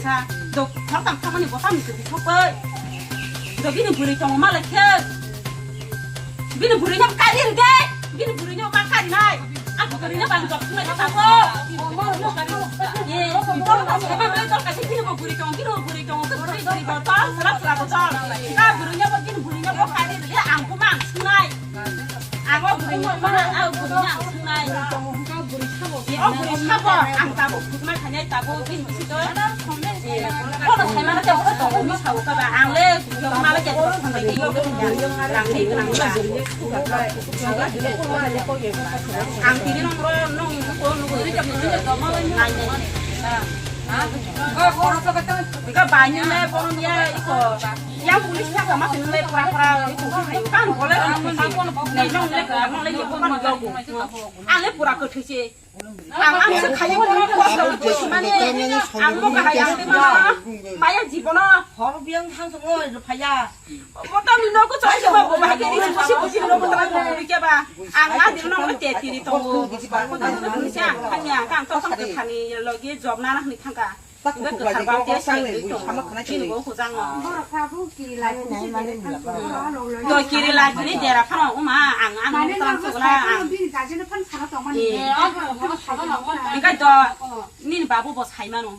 sa do thằng thằng này có thằng mình thì không ơi do cái này buri trong mà lại thế cái này buri nhau cái gì thế cái này buri nhau mà cái này anh có buri nhau bằng chọc này có sao ye con cái gì nó buri trong cái buri vào to sắp vào to ta buri nhau cái buri nhau có cái gì ăn cũng ăn này ăn có buri nhau mà ăn buri nhau này buri 사고 안 따고 정말 다녀 따고 빈 미치도요. 코로 살만 하게 없어 또 미 사고 가봐 안 래. 정말 이렇게 선생님 이거 그냥 랑리 그냥 봐. 안 기리는 거弄이렇게 무슨 거 먹으면 안 돼. 이거 반년에 보는 게 이거 yang boleh siapa mak nilai pura-pura itu kan boleh nih nong nilai itu kan jago ale pura ke sih ang sekali orang kuasa itu mana ang mau kaya di mana maya jibono 바로 비양 항상 루파야 botan ni nong ko coy coba ko bahagi ni sih nong ko terang ko ba ang ada nong ko teti to botan siang hanya kan to sang ke khani lagi job na ni thangka 이거 그 가방 때 생이 좀 지는 거 고장 어. 너 길이 라지니 대라 파노 엄마 안 사람 속라 안. 그러니까 너 니는 바보 뭐 살만어.